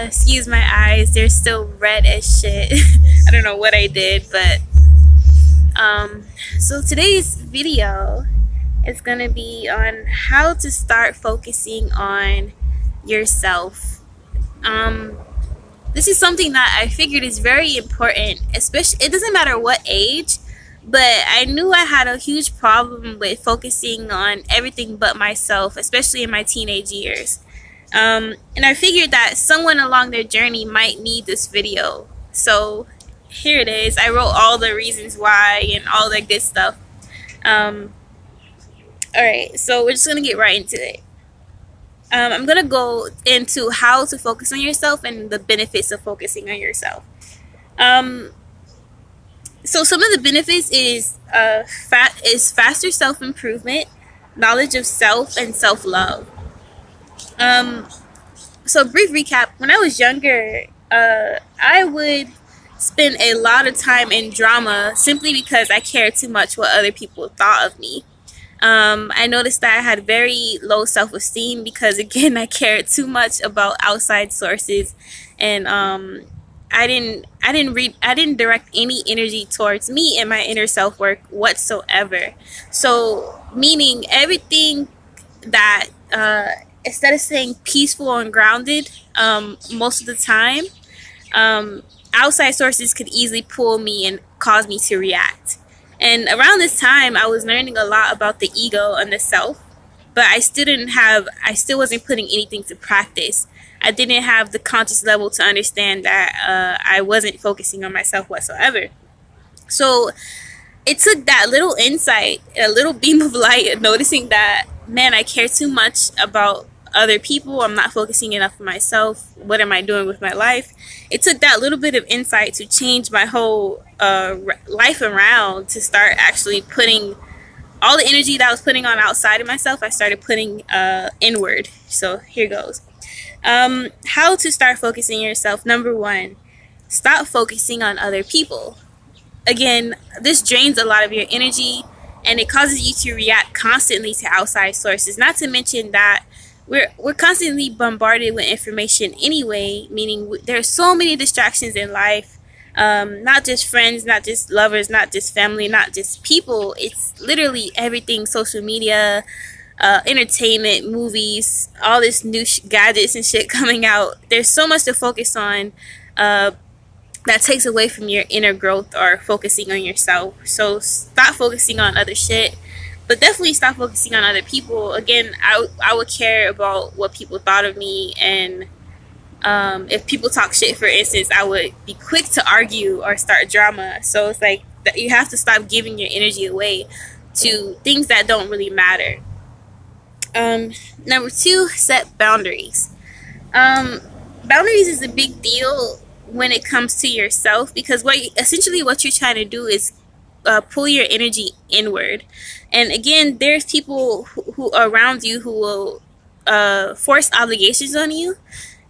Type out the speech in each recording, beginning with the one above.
Excuse my eyes, they're still red as shit. I don't know what I did, but so today's video is gonna be on how to start focusing on yourself. This is something that I figured is very important, especially, it doesn't matter what age, but I knew I had a huge problem with focusing on everything but myself, especially in my teenage years. And I figured that someone along their journey might need this video. So here it is. I wrote all the reasons why and all that good stuff. Alright, so we're just going to get right into it. I'm going to go into how to focus on yourself and the benefits of focusing on yourself. So some of the benefits is faster self-improvement, knowledge of self, and self-love. So brief recap, when I was younger, I would spend a lot of time in drama simply because I cared too much what other people thought of me. I noticed that I had very low self-esteem because, again, I cared too much about outside sources, and I didn't direct any energy towards me and my inner self work whatsoever. So meaning everything that instead of saying peaceful and grounded, most of the time, outside sources could easily pull me and cause me to react. And around this time, I was learning a lot about the ego and the self, but I still wasn't putting anything to practice. I didn't have the conscious level to understand that I wasn't focusing on myself whatsoever. So it took that little insight, a little beam of light, noticing that, man, I care too much about other people. I'm not focusing enough on myself. What am I doing with my life? It took that little bit of insight to change my whole life around, to start actually putting all the energy that I was putting on outside of myself, I started putting inward. So here goes. How to start focusing on yourself. Number one, stop focusing on other people. Again, this drains a lot of your energy and it causes you to react constantly to outside sources. Not to mention that we're constantly bombarded with information anyway, meaning there are so many distractions in life, not just friends, not just lovers, not just family, not just people. It's literally everything: social media, entertainment, movies, all this new gadgets and shit coming out. There's so much to focus on that takes away from your inner growth or focusing on yourself. So stop focusing on other shit, but definitely stop focusing on other people. Again, I would care about what people thought of me, and if people talk shit, for instance, I would be quick to argue or start drama. So it's like that you have to stop giving your energy away to things that don't really matter. Number two, set boundaries. Boundaries is a big deal when it comes to yourself, because essentially what you're trying to do is pull your energy inward. And again, there's people who are around you who will force obligations on you,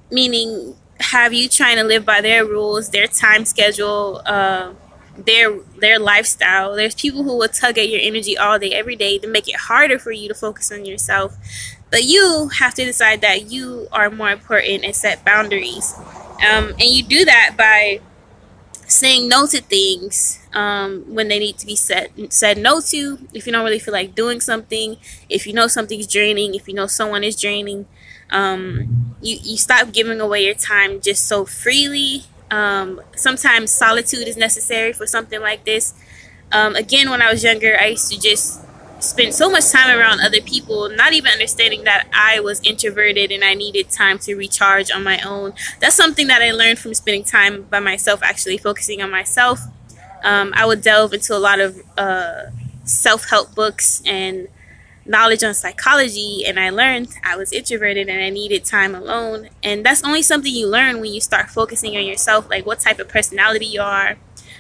meaning have you trying to live by their rules, their time schedule, their lifestyle. There's people who will tug at your energy all day, every day, to make it harder for you to focus on yourself. But you have to decide that you are more important and set boundaries. And you do that by saying no to things when they need to be said no to. If you don't really feel like doing something, if you know something's draining, if you know someone is draining, you stop giving away your time just so freely. Sometimes solitude is necessary for something like this. Again, when I was younger, I used to just spend so much time around other people, not even understanding that I was introverted and I needed time to recharge on my own. That's something that I learned from spending time by myself, actually focusing on myself. I would delve into a lot of self-help books and knowledge on psychology, and I learned I was introverted and I needed time alone. And that's only something you learn when you start focusing on yourself, like what type of personality you are,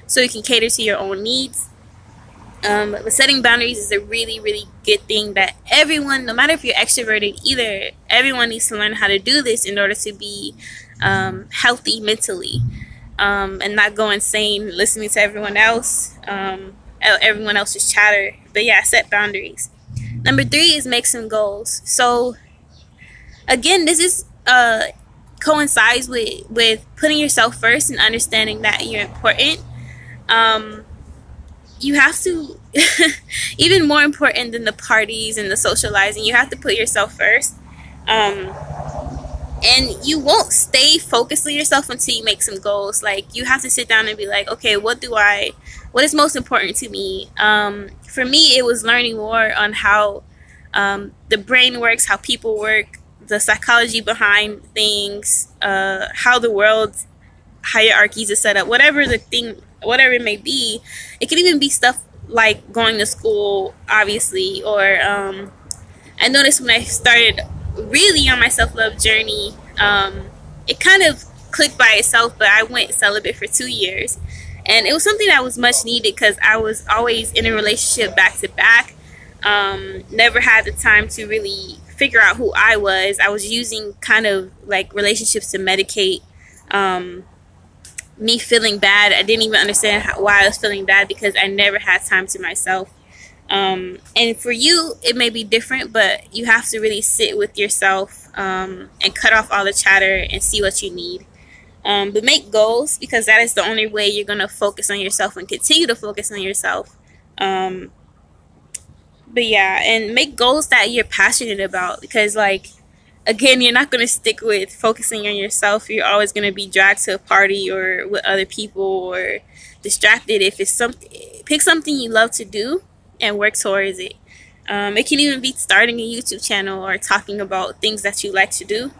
so you can cater to your own needs. But setting boundaries is a really, really good thing that everyone, no matter if you're extroverted either, everyone needs to learn how to do this in order to be healthy mentally, and not go insane listening to everyone else, everyone else's chatter. But yeah, set boundaries. Number three is make some goals. So again, this is coincides with putting yourself first and understanding that you're important. You have to, even more important than the parties and the socializing, you have to put yourself first. And you won't stay focused on yourself until you make some goals. Like, you have to sit down and be like, okay, what is most important to me? For me, it was learning more on how the brain works, how people work, the psychology behind things, how the world hierarchies are set up, whatever it may be. It could even be stuff like going to school, obviously, or I noticed when I started really on my self-love journey, it kind of clicked by itself, but I went celibate for 2 years, and it was something that was much needed because I was always in a relationship back to back. Never had the time to really figure out who I was. I was using kind of like relationships to medicate me feeling bad. I didn't even understand why I was feeling bad because I never had time to myself. And for you, it may be different, but you have to really sit with yourself and cut off all the chatter and see what you need. But make goals, because that is the only way you're going to focus on yourself and continue to focus on yourself. But yeah, and make goals that you're passionate about, because like, again, you're not going to stick with focusing on yourself. You're always going to be dragged to a party or with other people or distracted. If it's something, pick something you love to do and work towards it. It can even be starting a YouTube channel or talking about things that you like to do,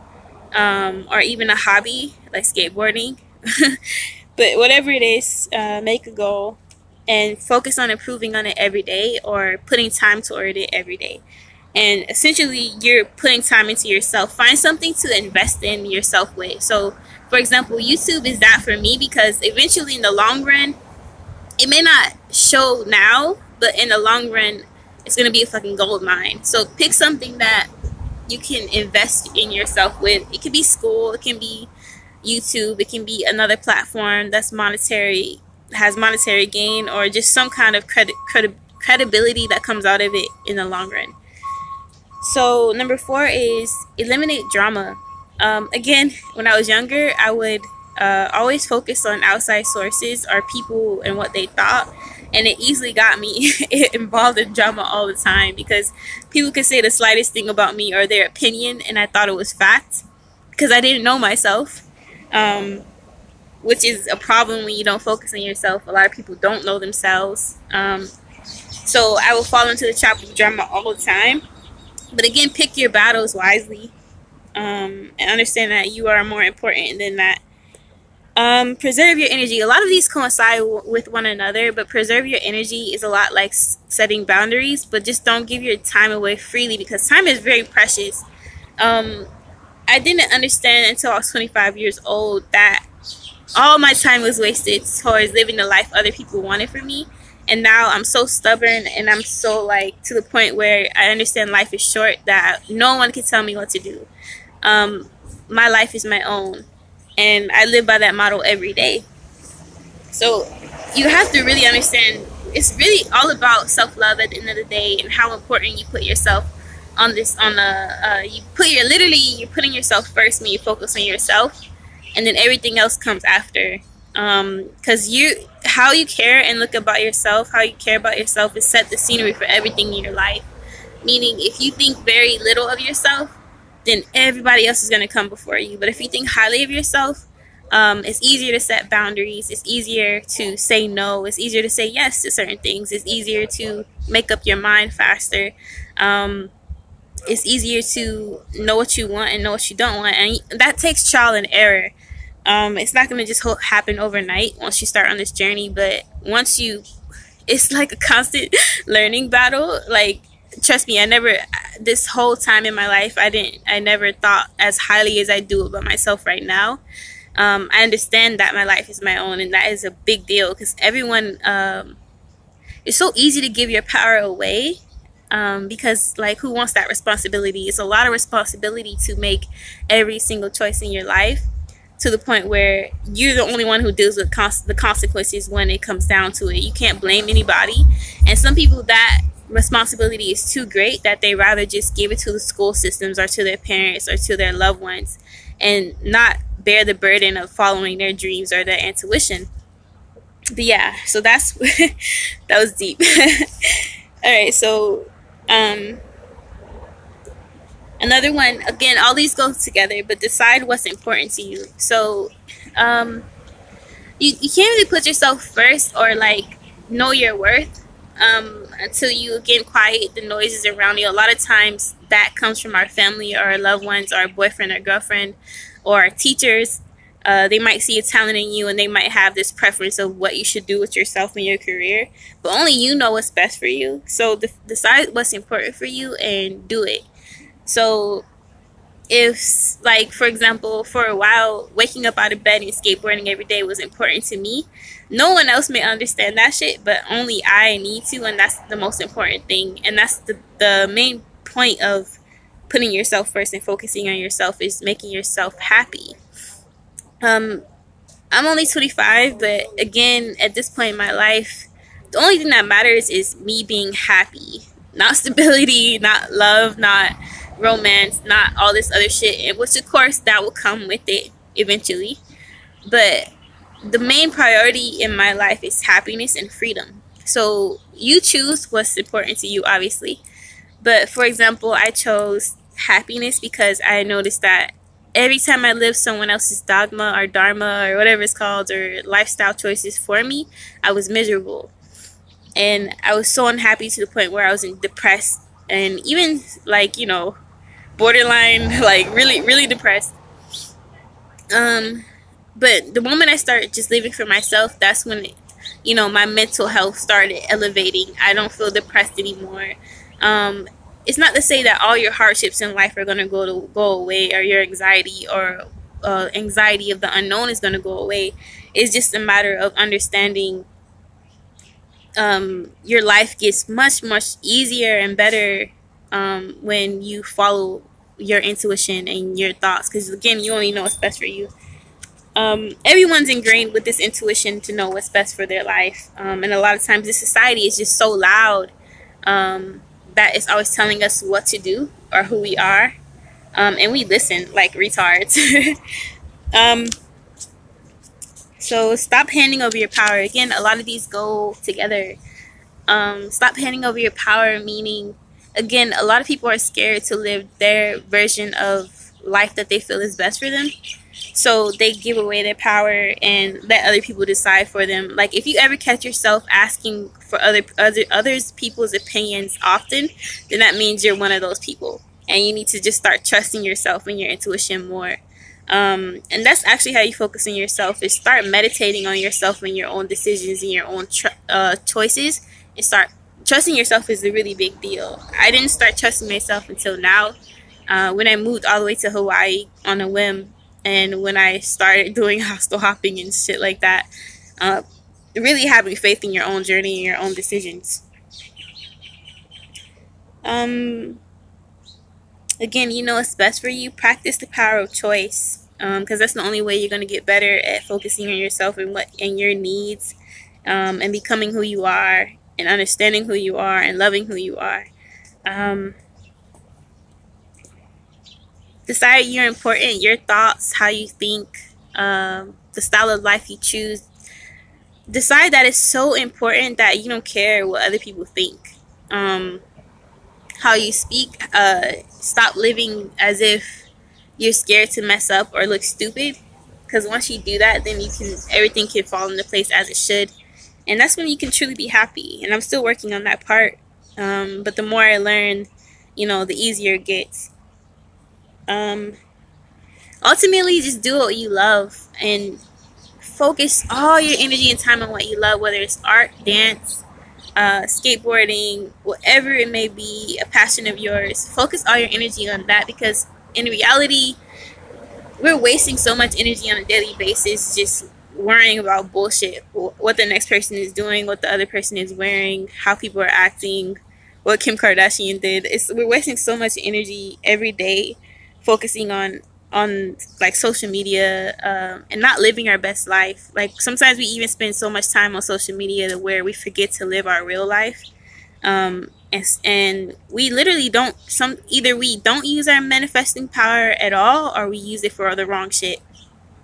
or even a hobby like skateboarding. But whatever it is, make a goal and focus on improving on it every day, or putting time toward it every day. And essentially, you're putting time into yourself. Find something to invest in yourself with. So, for example, YouTube is that for me, because eventually in the long run, it may not show now, but in the long run, it's going to be a fucking gold mine. So pick something that you can invest in yourself with. It could be school, it can be YouTube, it can be another platform that's has monetary gain, or just some kind of credibility that comes out of it in the long run. So number 4 is eliminate drama. Again, when I was younger, I would always focus on outside sources or people and what they thought, and it easily got me involved in drama all the time, because people could say the slightest thing about me or their opinion and I thought it was fact, because I didn't know myself, which is a problem when you don't focus on yourself. A lot of people don't know themselves, so I will fall into the trap of drama all the time. But again, pick your battles wisely, and understand that you are more important than that. Preserve your energy. A lot of these coincide with one another, but preserve your energy is a lot like setting boundaries, but just don't give your time away freely, because time is very precious. I didn't understand until I was 25 years old that all my time was wasted towards living the life other people wanted for me. And now I'm so stubborn, and I'm so like to the point where I understand life is short, that no one can tell me what to do. My life is my own, and I live by that motto every day. So you have to really understand, it's really all about self-love at the end of the day, and how important you put yourself on this, you're putting yourself first when you focus on yourself, and then everything else comes after. Because how you care and look about yourself, how you care about yourself, is set the scenery for everything in your life. Meaning, if you think very little of yourself, then everybody else is going to come before you. But if you think highly of yourself, it's easier to set boundaries. It's easier to say no. It's easier to say yes to certain things. It's easier to make up your mind faster. It's easier to know what you want and know what you don't want. And that takes trial and error. It's not going to just happen overnight once you start on this journey. But it's like a constant learning battle. Like, trust me, this whole time in my life, I never thought as highly as I do about myself right now. I understand that my life is my own, and that is a big deal, because everyone, it's so easy to give your power away, because like, who wants that responsibility? It's a lot of responsibility to make every single choice in your life, to the point where you're the only one who deals with the consequences when it comes down to it. You can't blame anybody, and some people, that responsibility is too great that they rather just give it to the school systems or to their parents or to their loved ones, and not bear the burden of following their dreams or their intuition. But yeah, so that's that was deep. All right, so um, another one, again, all these go together, but decide what's important to you. So um, you can't really put yourself first or like know your worth until you again quiet the noises around you. A lot of times that comes from our family or our loved ones, or our boyfriend or girlfriend, or our teachers. They might see a talent in you, and they might have this preference of what you should do with yourself and your career, but only you know what's best for you. So decide what's important for you and do it. So if, like, for example, for a while waking up out of bed and skateboarding every day was important to me, no one else may understand that shit, but only I need to, and that's the most important thing. And that's the main point of putting yourself first and focusing on yourself, is making yourself happy. I'm only 25, but again, at this point in my life, the only thing that matters is me being happy. Not stability, not love, not romance, not all this other shit, and which of course that will come with it eventually. But the main priority in my life is happiness and freedom. So you choose what's important to you, obviously. But for example, I chose happiness because I noticed that every time I lived someone else's dogma or dharma or whatever it's called, or lifestyle choices for me, I was miserable. And I was so unhappy to the point where I was depressed, and even like, borderline, like really depressed. But the moment I started just living for myself, that's when my mental health started elevating. I don't feel depressed anymore. It's not to say that all your hardships in life are going to go away, or your anxiety or anxiety of the unknown is going to go away. It's just a matter of understanding your life gets much easier and better when you follow your intuition and your thoughts, because again, you only know what's best for you. Everyone's ingrained with this intuition to know what's best for their life, and a lot of times this society is just so loud that it's always telling us what to do or who we are, and we listen like retards. So stop handing over your power. Again, a lot of these go together. Stop handing over your power, meaning, again, a lot of people are scared to live their version of life that they feel is best for them. So they give away their power and let other people decide for them. Like, if you ever catch yourself asking for others people's opinions often, then that means you're one of those people. And you need to just start trusting yourself and your intuition more. And that's actually how you focus on yourself, is start meditating on yourself and your own decisions and your own choices, and start trusting yourself is a really big deal. I didn't start trusting myself until now, when I moved all the way to Hawaii on a whim, and when I started doing hostel hopping and shit like that. Really having faith in your own journey and your own decisions. Again, what's best for you. Practice the power of choice, because that's the only way you're going to get better at focusing on yourself and your needs, and becoming who you are, and understanding who you are, and loving who you are. Decide you're important. Your thoughts, how you think, the style of life you choose. Decide that it's so important that you don't care what other people think. How you speak. Stop living as if you're scared to mess up or look stupid, because once you do that, then everything can fall into place as it should, and that's when you can truly be happy. And I'm still working on that part, but the more I learn, the easier it gets. Ultimately, just do what you love and focus all your energy and time on what you love, whether it's art, dance, skateboarding, whatever it may be, a passion of yours. Focus all your energy on that, because in reality, we're wasting so much energy on a daily basis just worrying about bullshit. What the next person is doing, what the other person is wearing, how people are acting, what Kim Kardashian did. We're wasting so much energy every day focusing on like social media, and not living our best life. Like, sometimes we even spend so much time on social media to where we forget to live our real life. And we literally don't, either we don't use our manifesting power at all, or we use it for the wrong shit.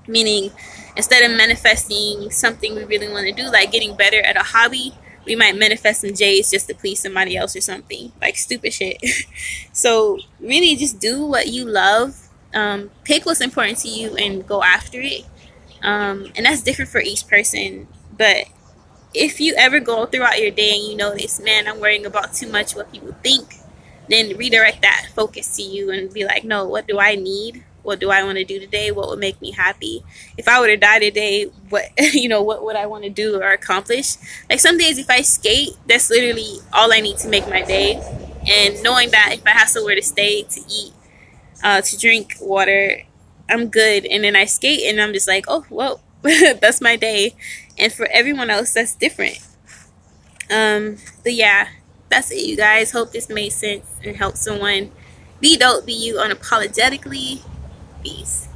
Meaning, instead of manifesting something we really want to do, like getting better at a hobby, we might manifest some J's just to please somebody else or something. Like stupid shit. So really just do what you love. Pick what's important to you and go after it. And that's different for each person. But if you ever go throughout your day and you notice, man, I'm worrying about too much what people think, then redirect that focus to you and be like, no, what do I need? What do I want to do today? What would make me happy? If I were to die today, what what would I want to do or accomplish? Like some days if I skate, that's literally all I need to make my day. And knowing that if I have somewhere to stay, to eat, to drink water, I'm good. And then I skate and I'm just like, oh, whoa, that's my day. And for everyone else, that's different. But yeah, that's it, you guys. Hope this made sense and helped someone. Be dope, be you unapologetically. Peace.